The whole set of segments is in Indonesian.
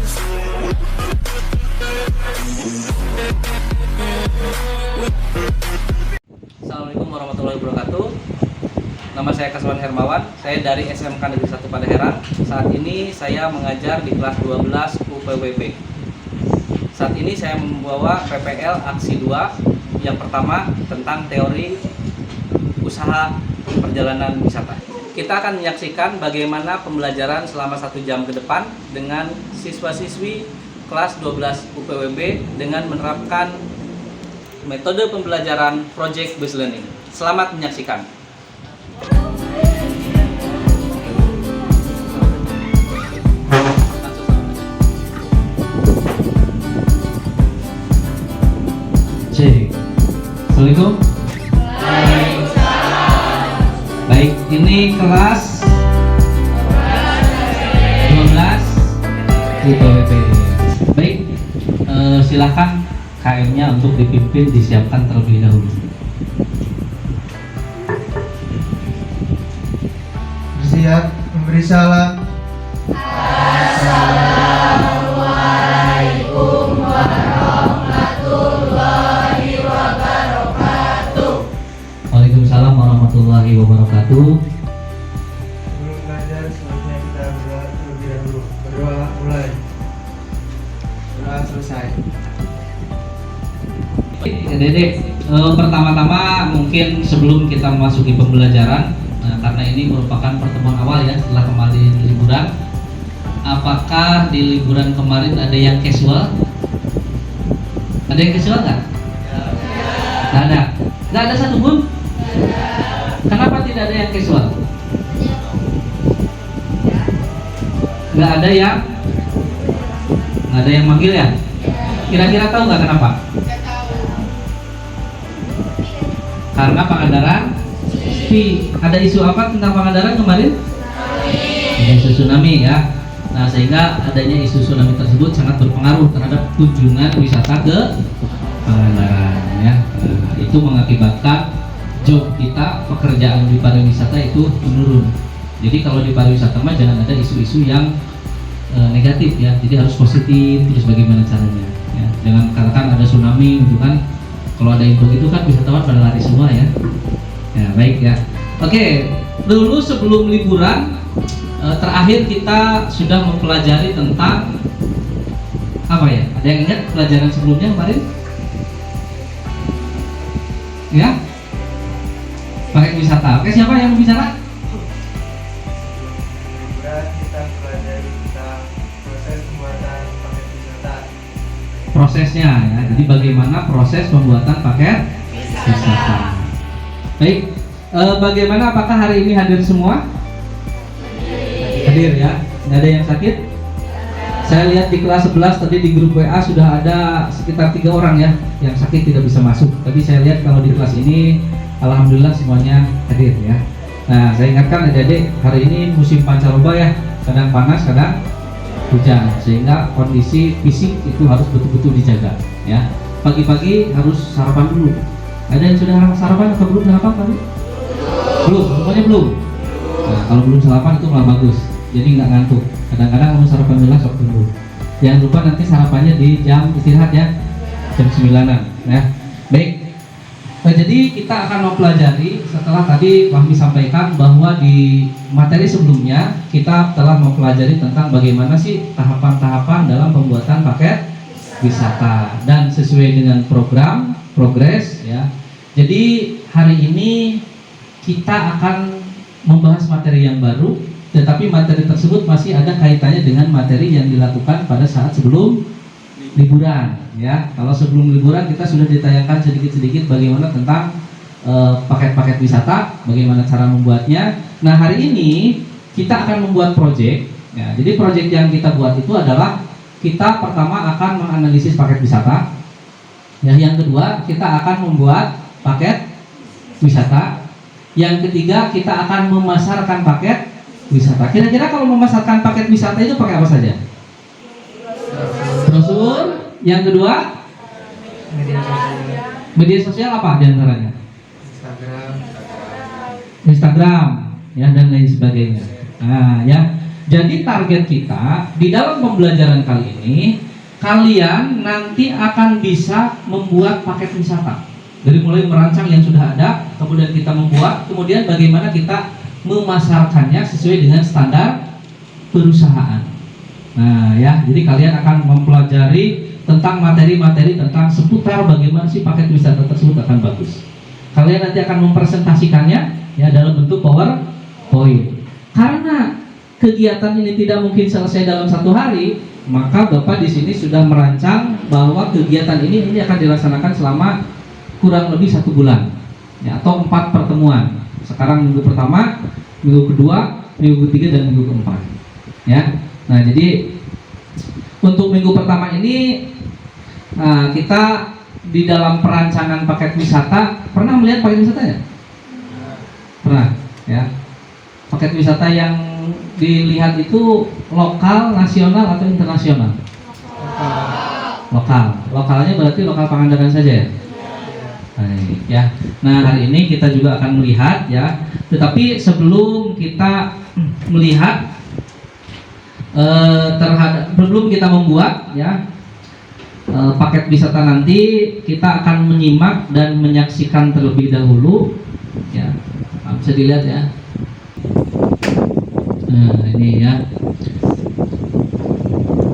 Assalamualaikum warahmatullahi wabarakatuh. Nama saya Kaswan Hermawan, saya dari SMK Negeri 1 Padaherang. Saat ini saya mengajar di kelas 12 UPWP. Saat ini saya membawa PPL Aksi 2. Yang pertama tentang teori usaha perjalanan wisata. Kita akan menyaksikan bagaimana pembelajaran selama 1 jam ke depan dengan siswa-siswi kelas 12 UPWB dengan menerapkan metode pembelajaran Project Based Learning. Selamat menyaksikan. Cek. Assalamualaikum. Baik, ini kelas 12 UPWP. Baik, silakan KM-nya untuk dipimpin disiapkan terlebih dahulu. Bersiap memberi salam. Assalamualaikum warahmatullahi wabarakatuh. Waalaikumsalam warahmatullahi wabarakatuh. Sebelum belajar selanjutnya kita berdoa terlebih dahulu. Berdoa mulai. Doa selesai. Dedek, pertama-tama mungkin sebelum kita memasuki pembelajaran, karena ini merupakan pertemuan awal ya setelah kemarin liburan. Apakah di liburan kemarin ada yang casual? Ada yang casual nggak? Nggak ada. Nggak ada satupun? Kenapa tidak ada yang casual? Nggak ada yang manggil ya? Kira-kira tahu nggak kenapa? Karena Pangandaran ada isu apa tentang Pangandaran kemarin? Isu tsunami ya. Nah, sehingga adanya isu tsunami tersebut sangat berpengaruh terhadap kunjungan wisata ke Pangandaran ya. Nah, itu mengakibatkan job kita, pekerjaan di pariwisata itu menurun. Jadi kalau di pariwisata mah jangan ada isu-isu yang negatif ya. Jadi harus positif, terus bagaimana caranya ya. Jangan katakan ada tsunami gitu kan. Kalau ada info itu kan wisatawan pada lari semua ya. Ya baik ya. Oke, dulu sebelum liburan terakhir kita sudah mempelajari tentang apa ya? Ada yang ingat pelajaran sebelumnya kemarin? Ya? Paket wisata. Oke, siapa yang bicara? Liburan kita pelajari tentang proses pembuatan paket wisata. Prosesnya ya. Jadi bagaimana proses pembuatan paket wisata. Baik, bagaimana apakah hari ini hadir semua? Hadir ya. Nggak ada yang sakit? Saya lihat di kelas 11 tadi di grup WA sudah ada sekitar 3 orang ya yang sakit tidak bisa masuk. Tapi saya lihat kalau di kelas ini alhamdulillah semuanya hadir ya. Nah, saya ingatkan adik-adik, hari ini musim pancaroba ya. Kadang panas, kadang hujan, sehingga kondisi fisik itu harus betul-betul dijaga ya. Pagi-pagi harus sarapan dulu. Ada yang sudah sarapan atau belum sarapan tadi? Belum, semuanya belum. Nah, kalau belum sarapan itu malah bagus, jadi nggak ngantuk. Kadang-kadang kamu sarapan dulu, sok dulu. Jangan lupa nanti sarapannya di jam istirahat ya, jam 9-an ya. Baik. Jadi kita akan mempelajari setelah tadi Fahmi sampaikan bahwa di materi sebelumnya kita telah mempelajari tentang bagaimana sih tahapan-tahapan dalam pembuatan paket wisata dan sesuai dengan program progres ya. Jadi hari ini kita akan membahas materi yang baru, tetapi materi tersebut masih ada kaitannya dengan materi yang dilakukan pada saat sebelum liburan ya. Kalau sebelum liburan kita sudah ditayangkan sedikit-sedikit bagaimana tentang paket-paket wisata, bagaimana cara membuatnya. Nah, hari ini kita akan membuat proyek ya. Jadi proyek yang kita buat itu adalah kita pertama akan menganalisis paket wisata ya, yang kedua kita akan membuat paket wisata, yang ketiga kita akan memasarkan paket wisata. Kira-kira kalau memasarkan paket wisata itu pakai apa saja? Brosur. Yang kedua, Media sosial. media sosial apa diantaranya? Instagram. Instagram ya, dan lain sebagainya. Nah ya, Jadi target kita di dalam pembelajaran kali ini, kalian nanti akan bisa membuat paket wisata. Dari mulai merancang yang sudah ada, kemudian kita membuat, kemudian bagaimana kita memasarkannya sesuai dengan standar perusahaan. Nah ya, jadi kalian akan mempelajari tentang materi-materi tentang seputar bagaimana sih paket wisata tersebut akan bagus. Kalian nanti akan mempresentasikannya ya dalam bentuk PowerPoint. Karena kegiatan ini tidak mungkin selesai dalam satu hari, maka Bapak di sini sudah merancang bahwa kegiatan ini akan dilaksanakan selama kurang lebih 1 bulan ya, atau 4 pertemuan. Sekarang minggu pertama, minggu kedua, minggu ketiga, dan minggu keempat ya. Nah jadi untuk minggu pertama ini kita di dalam perancangan paket wisata, pernah melihat paket wisatanya? Pernah ya. Paket wisata yang dilihat itu lokal, nasional, atau internasional? Lokal. Lokalnya berarti lokal Pangandaran saja ya? Baik, ya. Nah hari ini kita juga akan melihat ya. Tetapi sebelum kita melihat sebelum kita membuat ya paket wisata nanti, kita akan menyimak dan menyaksikan terlebih dahulu ya. Bisa dilihat ya. Nah ini ya.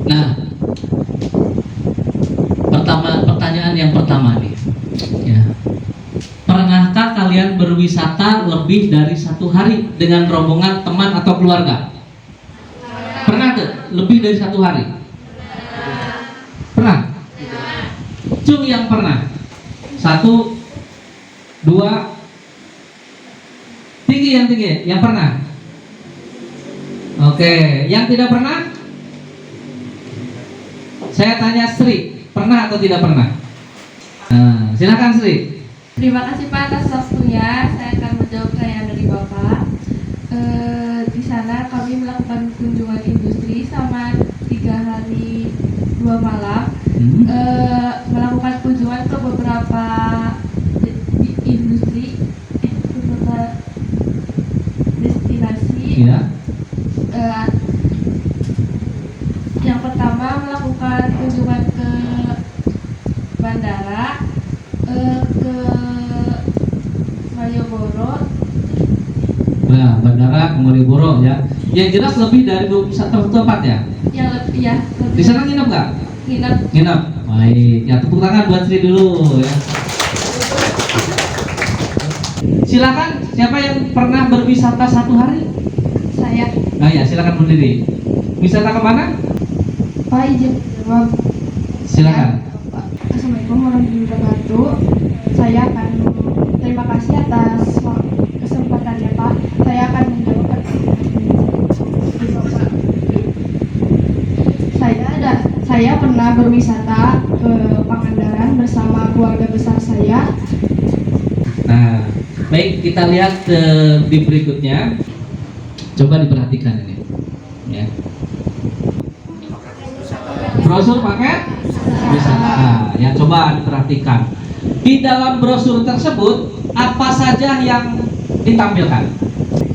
Nah pertanyaan yang pertama nih ya. Pernahkah kalian berwisata lebih dari 1 hari dengan rombongan teman atau keluarga? Pernah tuh? Lebih dari 1 hari? Pernah? Cung yang pernah? 1, 2, tinggi yang tinggi, yang pernah? Oke, yang tidak pernah? Saya tanya Sri, pernah atau tidak pernah? Nah, silakan Sri. Terima kasih Pak atas waktunya. Saya akan menjawab pertanyaan dari Bapak. Di sana kami melakukan kunjungan industri selama 3 hari 2 malam. Melakukan kunjungan ke beberapa industri, beberapa destinasi. Ya. Yang pertama melakukan kunjungan ke bandara, ke Malioboro. Nah, bandara ke Malioboro ya. Yang jelas lebih dari 1 tempat ya. Yang lebih ya. Di sana nginep nggak? Nginep. Nginep. Baik. Ya tepuk tangan buat Sri dulu ya. Silakan, siapa yang pernah berwisata 1 hari? Saya. Nah ya, silakan berdiri. Wisata kemana? Pak izin jawab. Silakan. Assalamualaikum warahmatullahi wabarakatuh. Saya akan terima kasih atas kesempatannya Pak. Saya akan menjawab pertanyaan Bapak. Saya pernah berwisata ke Pangandaran bersama keluarga besar saya. Nah, baik, kita lihat di berikutnya. Coba diperhatikan ini ya. Brosur paket wisata ya, coba diperhatikan. Di dalam brosur tersebut apa saja yang ditampilkan?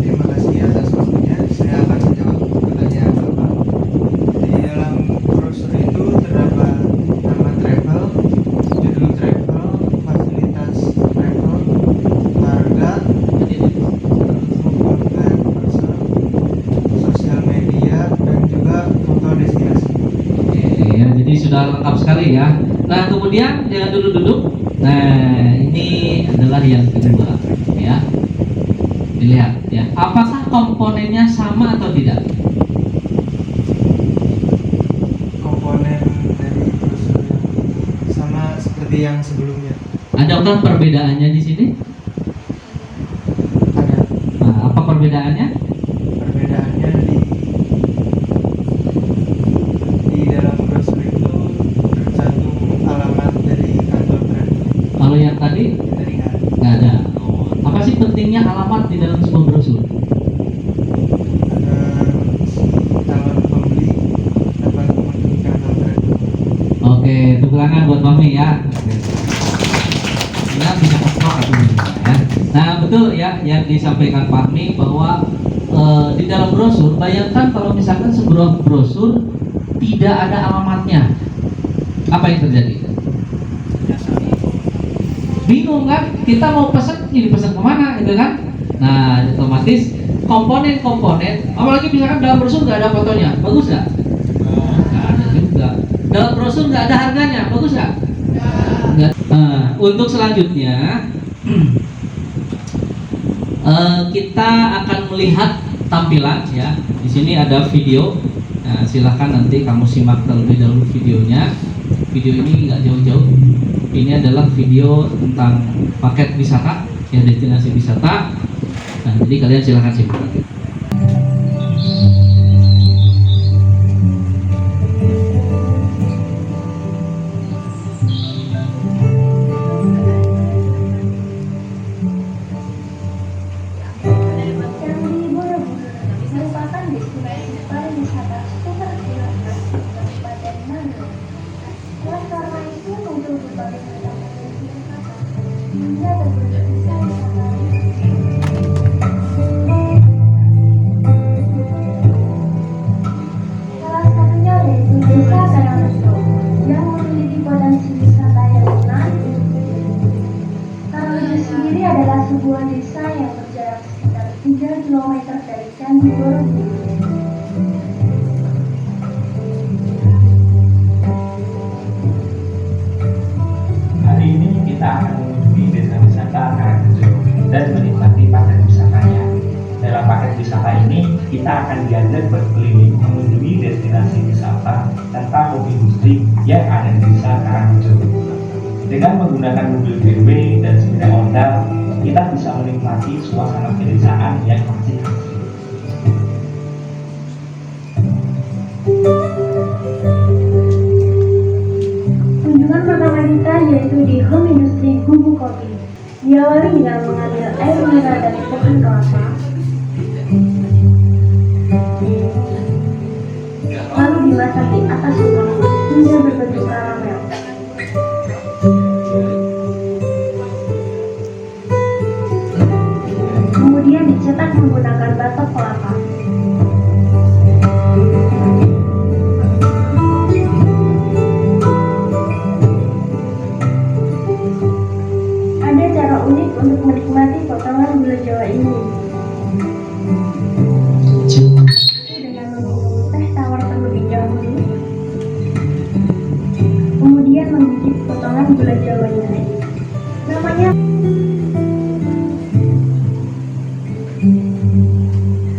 Terima kasih atas waktunya. Saya akan menjawab pertanyaan Bapak. Di dalam brosur itu terdapat nama travel, judul travel, fasilitas travel, harga, pembuatan brosur, sosial media, dan juga foto destinasi. Oke, ya, jadi sudah lengkap sekali ya. Nah, kemudian jangan dulu duduk. Nah, ini adalah yang kedua ya. Dilihat ya, apakah komponennya sama atau tidak? Komponen dari brosur yang sama seperti yang sebelumnya. Adakah perbedaannya di sini? Ada Nah, apa perbedaannya? perbedaannya di dalam brosur itu tercantum alamat dari kantor brand. Kalau yang tadi Dari hari. nggak ada. Oh, apa sih pentingnya alamat di dalam sebuah brosur? Calon pembeli dapat mengunjungi kantor brand. Oke, tepuk tangan buat Mami ya. Oke. Ya, bisa kontrol atau bisa ya. Nah, betul ya yang disampaikan Fahmi bahwa di dalam brosur, bayangkan kalau misalkan sebuah brosur tidak ada alamatnya, apa yang terjadi? Bingung kan? Kita mau pesan, ini pesan kemana gitu kan? Nah, otomatis komponen-komponen, apalagi misalkan dalam brosur nggak ada fotonya, bagus nggak? Nggak ada juga. Dalam brosur nggak ada harganya, bagus nggak? Nggak. Nah, untuk selanjutnya kita akan melihat tampilan ya. Di sini ada video. Nah, silahkan nanti kamu simak terlebih dahulu videonya. Video ini nggak jauh-jauh. Ini adalah video tentang paket wisata, ya destinasi wisata. Nah, jadi kalian silahkan simak nanti. Merupakan destinasi pariwisata super prioritas di Kabupaten Mandung. Oleh karena itu, muncul berbagai macam potensi wisata hingga terbentuk desa wisata. Salah satunya yaitu Desa Karangrejo yang memiliki potensi wisata yang menarik untuk dikunjungi. Karangrejo sendiri adalah sebuah desa yang berjarak sekitar 3 km dari Candi Borobudur. Hari ini kita akan mengunjungi desa wisata Karangrejo dan menikmati paket wisatanya. Dalam paket wisata ini, kita akan diajak berkeliling mengunjungi destinasi wisata tentang mobil industri yang ada di desa Karangrejo. Dengan menggunakan mobil VW dan sepeda ondel, kita bisa menikmati suasana pedesaan yang masih asri. Kunjungan pertama kita yaitu di Home Industry Bubuk Kopi. Diawali dengan mengambil air mineral dari pohon kelapa, lalu dimasak di atas sumur hingga berbentuk karamel. Kemudian dicetak menggunakan batok kelapa. Ada cara unik untuk menikmati potongan gula Jawa ini, dengan meminum teh tawar terlebih dahulu, kemudian menggigit potongan gula Jawanya. Namanya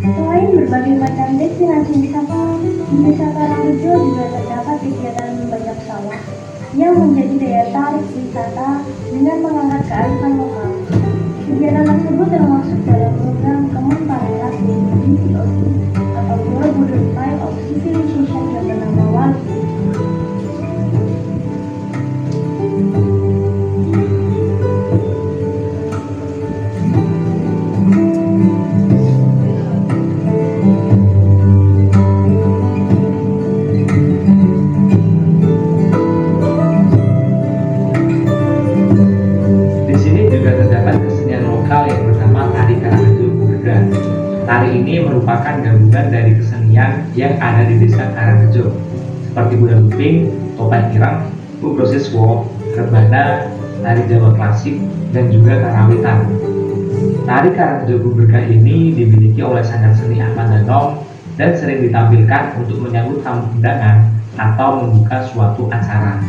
selain berbagai macam destinasi wisata, di Desa Karangrejo juga terdapat kegiatan membajak sawah yang menjadi daya tarik wisata dengan mengangkat kearifan lokal. Kegiatan tersebut termasuk dalam program Kemenparekraf BCOC atau Borobudur Pride of Civilization yang bernama WALCI. Di sini juga terdapat kesenian lokal yang bernama Tari Karangrejo Guberga. Tari ini merupakan gabungan dari kesenian yang ada di Desa Karangrejo, seperti Kuda Lumping, Topeng Ireng, Ugrosiswo, Rebana, Tari Jawa Klasik, dan juga Karawitan. Tari Karangrejo Guberga ini dimiliki oleh sanggar seni Ahmad Danong dan sering ditampilkan untuk menyambut tamu undangan atau membuka suatu acara.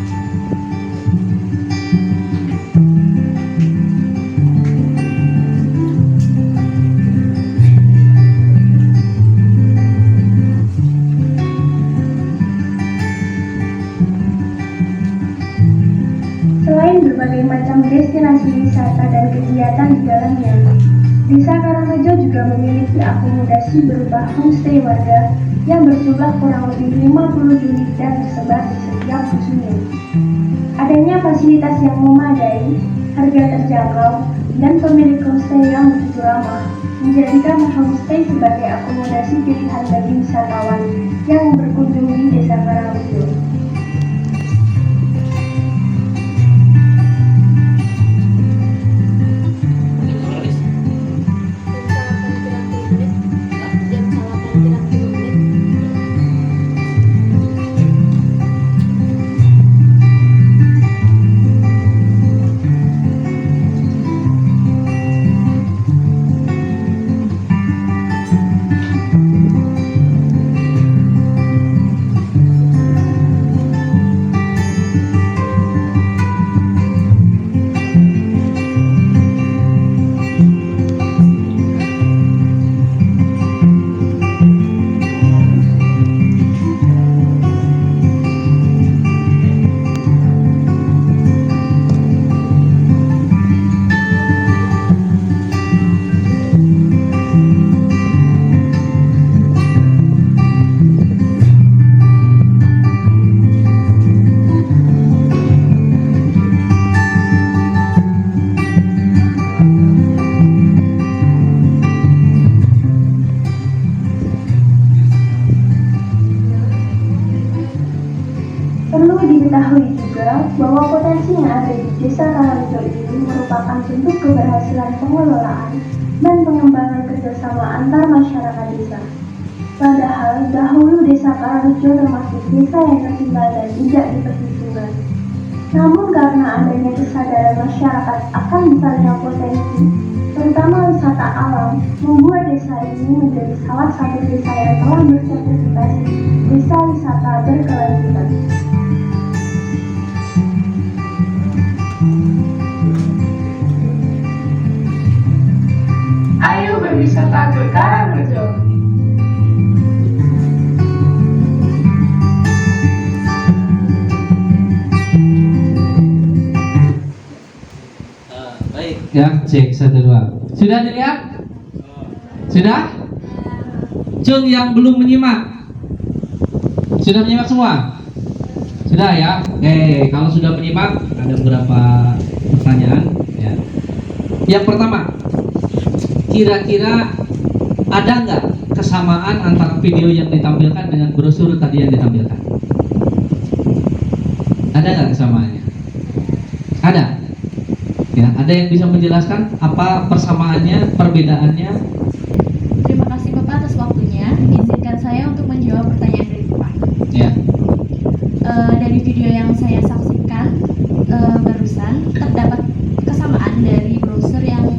Selain berbagai macam destinasi wisata dan kegiatan di dalamnya, Desa Karangrejo juga memiliki akomodasi berupa homestay warga yang berjumlah kurang lebih 50 unit dan tersebar di setiap dusunnya. Adanya fasilitas yang memadai, harga terjangkau, dan pemilik homestay yang begitu ramah menjadikan homestay sebagai akomodasi pilihan bagi wisatawan yang berkunjung di Desa Karangrejo. juga bahwa potensi yang ada di Desa Karangrejo ini merupakan bentuk keberhasilan pengelolaan dan pengembangan kerjasama antar masyarakat desa. Padahal dahulu Desa Karangrejo termasuk desa yang tertinggal dan tidak diperhitungkan. Namun karena adanya kesadaran masyarakat akan besarnya potensi, terutama wisata alam, membuat desa ini menjadi salah satu desa yang telah bersertifikasi desa wisata berkelanjutan. Ayo berwisata ke Karangrejo. Baik ya, cek 1 2. Sudah dilihat? Sudah? Cung yang belum menyimak, sudah menyimak semua? Sudah ya? Oke, kalau sudah menyimak ada beberapa pertanyaan ya. Yang pertama, kira-kira ada nggak kesamaan antara video yang ditampilkan dengan brosur tadi yang ditampilkan? Ada nggak kesamaannya? Ada? Ya, ada yang bisa menjelaskan apa persamaannya, perbedaannya? Terima kasih Bapak atas waktunya. Izinkan saya untuk menjawab pertanyaan dari Bapak. Ya. Dari video yang saya saksikan barusan terdapat kesamaan dari brosur yang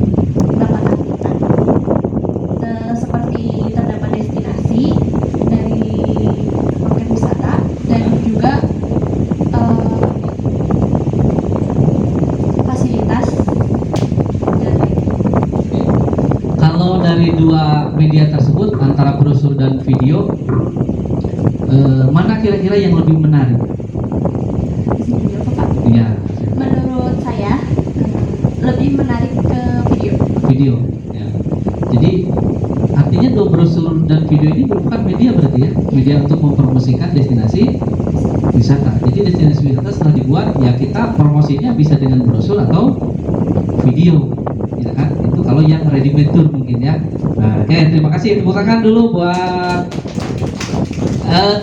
Bapak tampilkan. Seperti terdapat destinasi dari paket wisata dan juga fasilitas dan Kalau dari dua media tersebut antara brosur dan video, mana kira-kira yang lebih menarik? Izin dulu, Bapak. Ya, Menurut saya lebih menarik ke video. video. Ya. Jadi artinya dua brosur dan video ini merupakan media berarti ya, media untuk mempromosikan destinasi wisata. Jadi destinasi wisata setelah dibuat, ya kita promosinya bisa dengan brosur atau video, ya kan? Itu kalau yang ready made tour mungkin ya. Nah, oke, terima kasih. Tepuk tangan dulu buat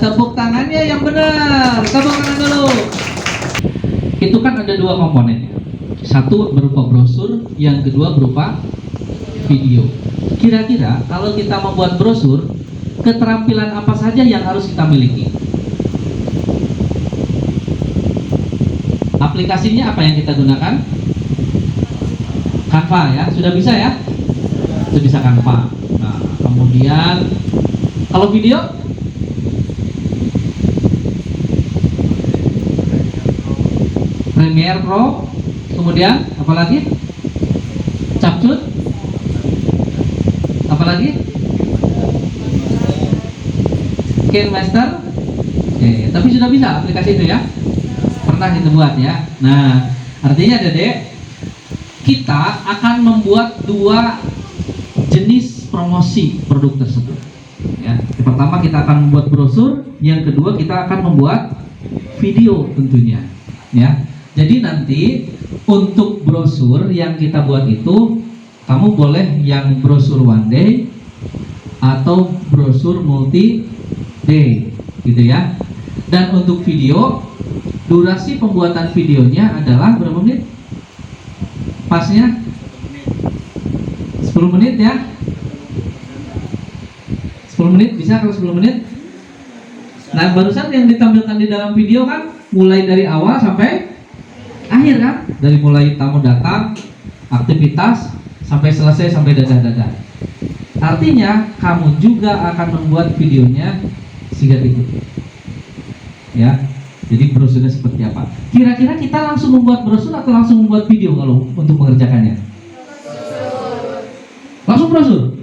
tepuk tangannya yang benar. Tepuk tangan dulu. Itu kan ada dua komponennya. Satu berupa brosur, yang kedua berupa video. Kira-kira kalau kita membuat brosur, keterampilan apa saja yang harus kita miliki? Aplikasinya apa yang kita gunakan? Canva ya, sudah bisa ya? Sudah bisa Canva. Nah, kemudian kalau video? Premiere Pro, kemudian apa lagi? Capcut, apa lagi? KineMaster. Oke, tapi sudah bisa aplikasi itu ya? Pernah kita buat ya. Nah, artinya Dedek, kita akan membuat dua jenis promosi produk tersebut. Ya, yang pertama kita akan membuat brosur, yang kedua kita akan membuat video tentunya. Ya. Jadi nanti untuk brosur yang kita buat itu, kamu boleh yang brosur one day atau brosur multi day, gitu ya. Dan untuk video, durasi pembuatan videonya adalah berapa menit? Pasnya 10 menit ya. 10 menit bisa kalau 10 menit. Nah, barusan yang ditampilkan di dalam video kan mulai dari awal sampai akhir kan, dari mulai tamu datang, aktivitas sampai selesai, sampai dadah-dadah. Artinya kamu juga akan membuat videonya sehingga itu ya. Jadi brosurnya seperti apa? Kira-kira kita langsung membuat brosur atau langsung membuat video kalau untuk mengerjakannya? Langsung brosur.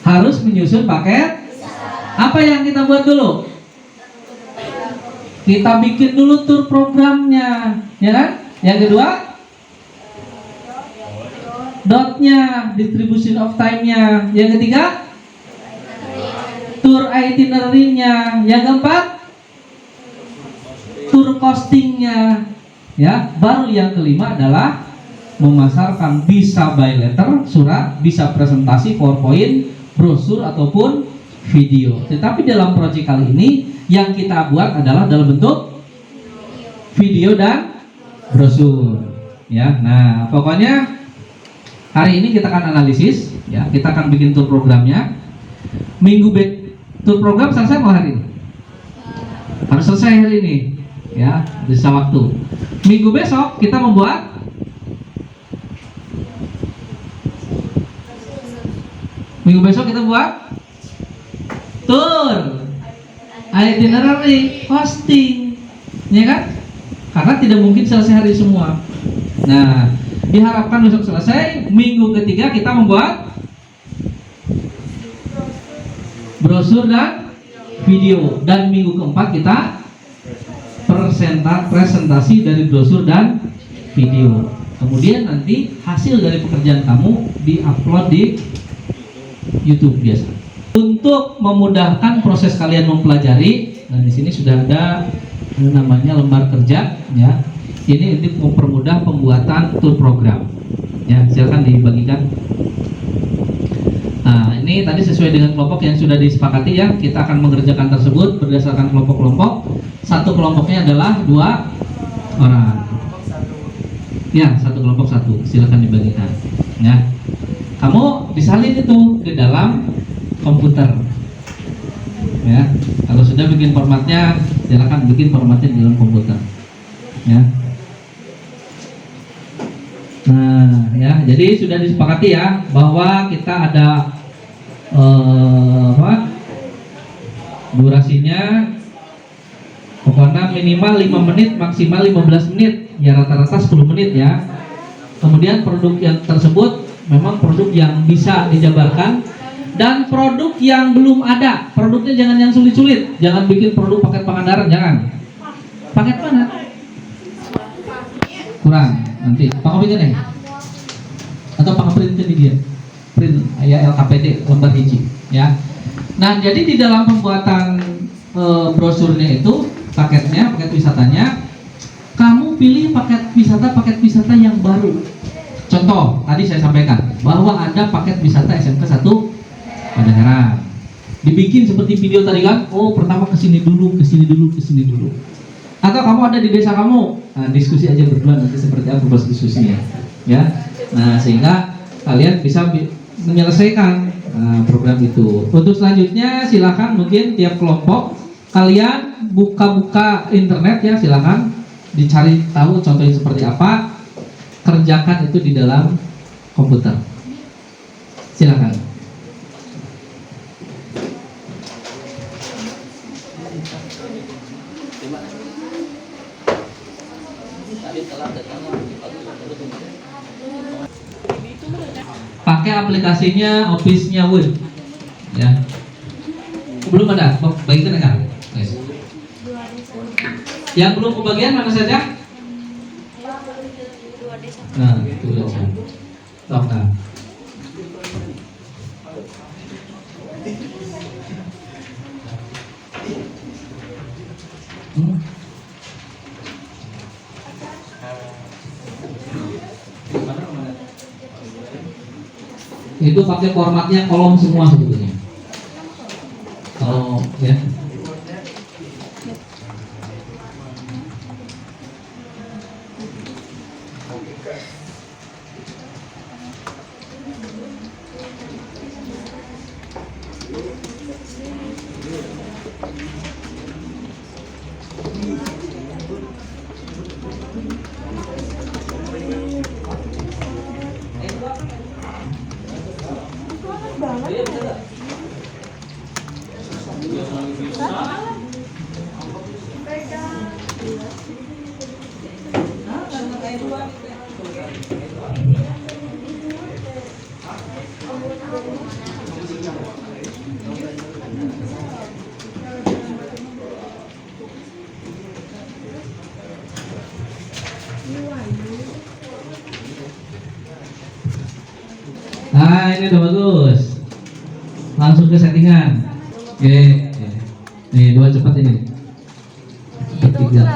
Harus menyusun paket. Apa yang kita buat dulu? Kita bikin dulu tur programnya, ya kan? Yang kedua, dotnya, distribution of time-nya. Yang ketiga, tour itinerary-nya. Yang keempat, tour costing-nya. Ya, baru yang kelima adalah memasarkan, bisa by letter, surat, bisa presentasi, PowerPoint, brosur ataupun video. Tetapi dalam proyek kali ini yang kita buat adalah dalam bentuk video dan brosur. Ya, nah pokoknya hari ini kita akan analisis, ya, kita akan bikin tour programnya. Tour program selesai mau hari ini? Harus selesai hari ini, ya, bisa waktu. Minggu besok kita membuat tour itinerary hosting, ya kan? Karena tidak mungkin selesai hari semua. Nah, diharapkan besok selesai. Minggu ketiga kita membuat brosur dan video, dan minggu keempat kita presentasi dari brosur dan video. Kemudian nanti hasil dari pekerjaan kamu diupload di YouTube biasa. Untuk memudahkan proses kalian mempelajari, nah di sini sudah ada namanya lembar kerja, ya. Ini untuk mempermudah pembuatan tour program. Ya, silakan dibagikan. Nah, ini tadi sesuai dengan kelompok yang sudah disepakati, ya. Kita akan mengerjakan tersebut berdasarkan kelompok-kelompok. Satu kelompoknya adalah 2 orang. Ya, satu kelompok 1. Silakan dibagikan. Ya. Kamu disalin itu di dalam komputer. Ya. Kalau sudah bikin formatnya, silakan bikin formatnya di dalam komputer. Ya. Nah, ya, jadi sudah disepakati ya bahwa kita ada durasinya pokoknya minimal 5 menit, maksimal 15 menit, ya rata-rata 10 menit ya. Kemudian produk yang tersebut memang produk yang bisa dijabarkan dan produk yang belum ada. Produknya jangan yang sulit-sulit, jangan bikin produk paket Pangandaran, jangan. Paket mana? Kurang. Nanti pakai nih atau pakai print di dia, print ya LKPD lembar hiji, ya. Nah, jadi di dalam pembuatan brosurnya itu paket wisatanya, kamu pilih paket wisata yang baru. Contoh tadi saya sampaikan bahwa ada paket wisata SMK 1 Pangandaran, dibikin seperti video tadi kan. Oh, pertama kesini dulu. Atau kamu ada di desa kamu, nah, diskusi aja berdua nanti seperti apa proses diskusinya, ya. Nah, sehingga kalian bisa menyelesaikan program itu. Untuk selanjutnya silakan mungkin tiap kelompok kalian buka internet, ya, silakan dicari tahu contohnya seperti apa, kerjakan itu di dalam komputer. Silakan. Pakai aplikasinya Office-nya Word, ya. Belum ada, bagikan enggak? Yes. Yang belum kebagian mana saja? Nah, itu saja. Stop, nah. Itu pakai formatnya kolom semua sebetulnya. Kalau ya. Nah, ini udah bagus. Langsung ke settingan. Oke. Nih, 2 cepat ini. Cepat 3.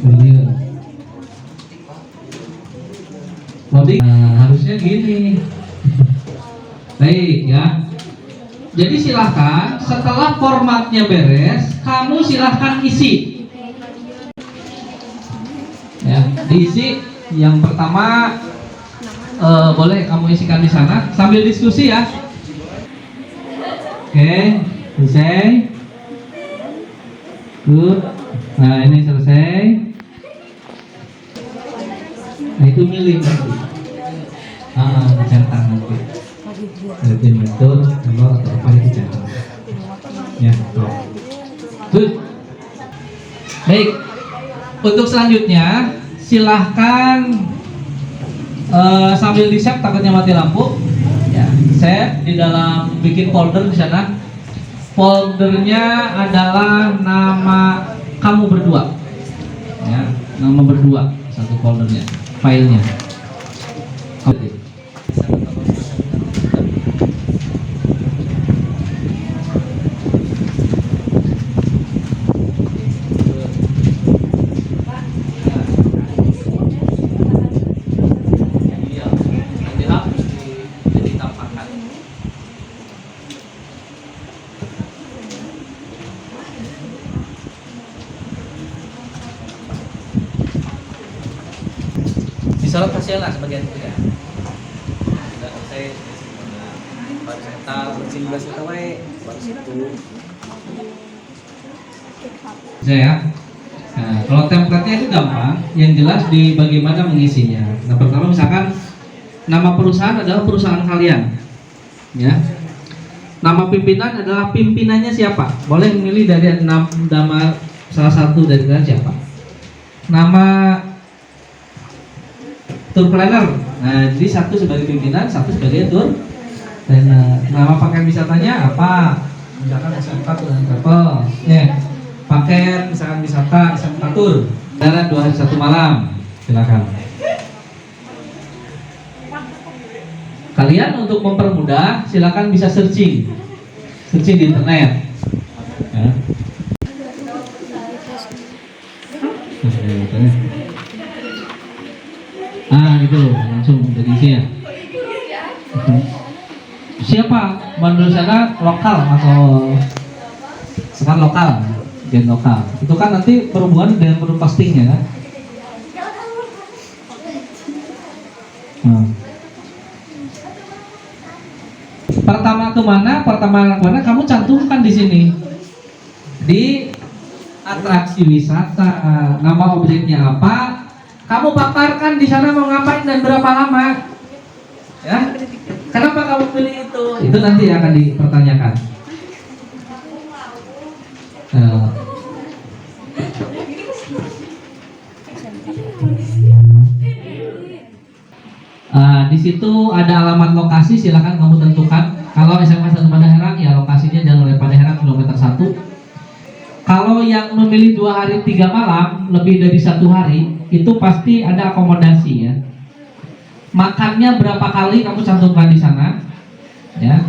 Video. loading. Harusnya gini. Baik ya. Jadi silahkan setelah formatnya beres, kamu silahkan isi. Ya, diisi. Yang pertama boleh kamu isikan di sana sambil diskusi ya. Oke, selesai. Good. Nah ini selesai. Nah itu milih nanti. Dicetak nanti. Nanti betul nomor atau apa itu dicetak. Ya, good. Baik. Untuk selanjutnya silahkan sambil di-save, takutnya mati lampu. Ya, save di dalam bikin folder di sana. Foldernya adalah nama kamu berdua. Ya, nama berdua satu foldernya, filenya. Oke. Disorot hasilnya sebagian itu ya. Enggak saya baru saya tahu belas itu baru situ. Saya. Nah, kalau template-nya itu gampang, yang jelas di bagaimana mengisinya. Nah, pertama misalkan nama perusahaan adalah perusahaan kalian. Ya. Nama pimpinan adalah pimpinannya siapa? Boleh memilih dari nama salah satu dari kalian siapa? Nama tour planner. Nah, jadi satu sebagai pimpinan, satu sebagai tour planner. Nama paket wisatanya apa? Misalkan SM4 dengan travel. Ya. Paket misalkan wisata SM4 tour. Darat 2 hari 1 malam. Silakan. Kalian untuk mempermudah, silakan bisa searching di internet. Ya. Gitu langsung jadi isi ya. Siapa menurut saya lokal atau sekarang lokal, gen lokal. Itu kan nanti berhubungan dengan menu postingnya kan. Pertama kemana kamu cantumkan di sini di atraksi wisata, nama objeknya apa. Kamu paparkan di sana mau ngapain dan berapa lama, ya? Kenapa kamu pilih itu? Itu nanti akan dipertanyakan. Di situ ada alamat lokasi, silakan kamu tentukan. Kalau SMA 1 Padaherang, ya lokasinya Jalan Raya Padaherang kilometer 1. Kalau yang memilih 2 hari 3 malam, lebih dari 1 hari, itu pasti ada akomodasi ya. Makannya berapa kali kamu cantumkan di sana, ya.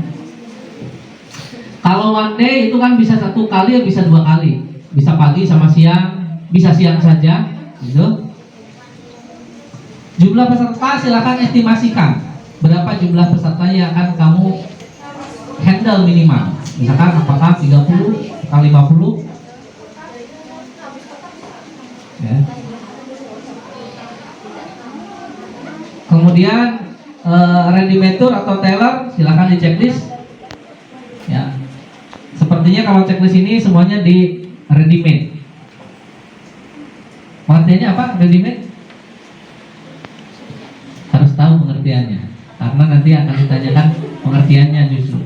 Kalau one day itu kan bisa 1 kali, bisa 2 kali, bisa pagi sama siang, bisa siang saja, gitu. Jumlah peserta silakan estimasikan berapa jumlah peserta yang akan kamu handle minimal. Misalkan apakah 30 kali 50, ya. Kemudian ready-made tour atau tailor silakan di checklist. Ya. Sepertinya kalau checklist ini semuanya di ready-made. Pengertiannya apa ready-made? Harus tahu pengertiannya, karena nanti akan ditanyakan pengertiannya justru.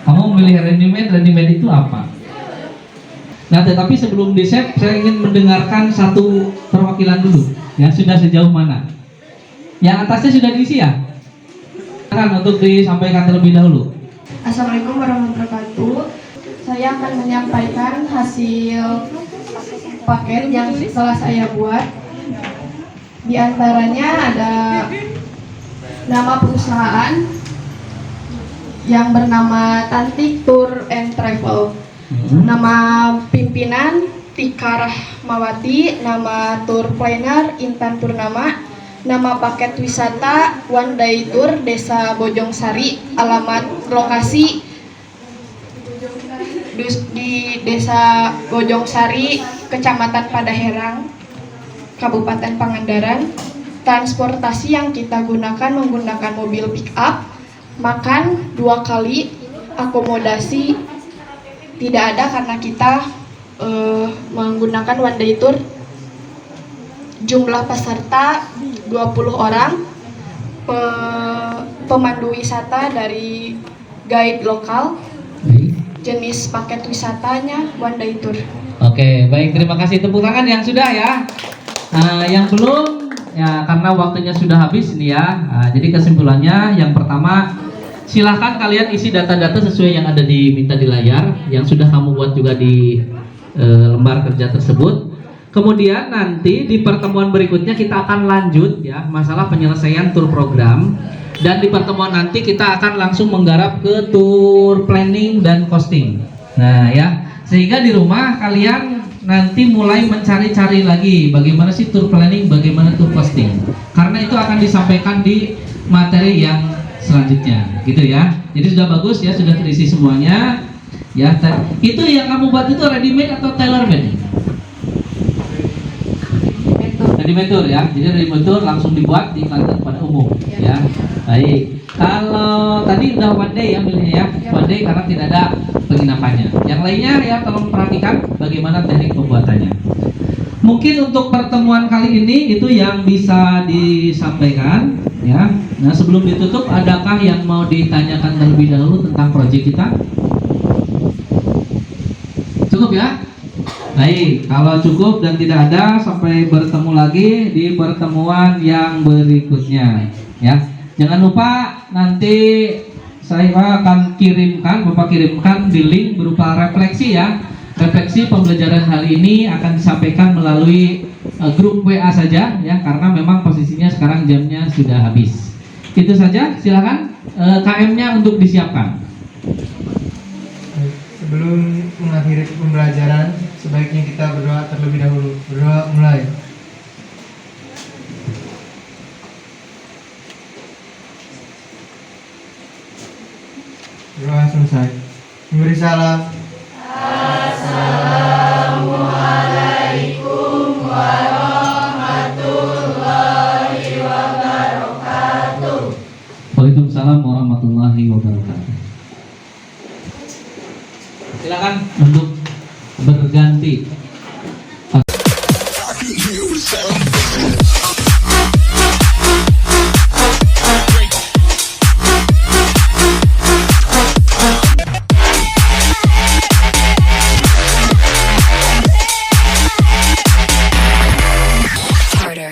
Kamu memilih ready-made itu apa? Nah, tetapi sebelum di-save, saya ingin mendengarkan satu perwakilan dulu. Ya, sudah sejauh mana? Yang atasnya sudah diisi ya? Silakan untuk disampaikan terlebih dahulu. Assalamualaikum warahmatullahi wabarakatuh. Saya akan menyampaikan hasil paket yang telah saya buat. Di antaranya ada nama perusahaan yang bernama Tantik Tour and Travel. Nama pimpinan Tika Rahmawati, nama tour planner Intan Purnama, Nama paket wisata One Day Tour Desa Bojongsari, alamat lokasi di Desa Bojongsari, Kecamatan Padaherang, Kabupaten Pangandaran. Transportasi yang kita gunakan menggunakan mobil pick up, makan 2 kali, akomodasi tidak ada karena kita menggunakan one day tour. Jumlah peserta 20 orang, pemandu wisata dari guide lokal, jenis paket wisatanya one day tour. Oke, baik, terima kasih. Tepuk tangan yang sudah ya. Yang belum ya, karena waktunya sudah habis ini ya. Jadi kesimpulannya, yang pertama, silahkan kalian isi data-data sesuai yang ada diminta di layar, yang sudah kamu buat juga di lembar kerja tersebut. Kemudian nanti di pertemuan berikutnya kita akan lanjut ya masalah penyelesaian tour program, dan di pertemuan nanti kita akan langsung menggarap ke tour planning dan costing. Nah ya, sehingga di rumah kalian nanti mulai mencari-cari lagi bagaimana sih tour planning, bagaimana tour costing, karena itu akan disampaikan di materi yang selanjutnya gitu ya. Jadi sudah bagus ya, sudah terisi semuanya ya. Itu yang kamu buat itu ready made atau tailor made? Ready made tour ya. Jadi ready made tour langsung dibuat diiklankan kepada umum ya. Baik. Kalau tadi udah one day ya milihnya ya. One day karena tidak ada penginapannya. Yang lainnya ya tolong perhatikan bagaimana teknik pembuatannya. Mungkin untuk pertemuan kali ini itu yang bisa disampaikan ya. Nah, sebelum ditutup, adakah yang mau ditanyakan terlebih dahulu tentang proyek kita? Cukup ya? Baik, kalau cukup dan tidak ada, sampai bertemu lagi di pertemuan yang berikutnya ya. Jangan lupa nanti saya akan kirimkan, Bapak kirimkan di link berupa refleksi ya. Refleksi pembelajaran hari ini akan disampaikan melalui grup WA saja ya, karena memang posisinya sekarang jamnya sudah habis. Itu saja, silakan KM-nya untuk disiapkan. Sebelum mengakhiri pembelajaran, sebaiknya kita berdoa terlebih dahulu. Berdoa mulai. Doa selesai. Memberi salam. Assalamualaikum warahmatullahi wabarakatuh. Waalaikumsalam warahmatullahi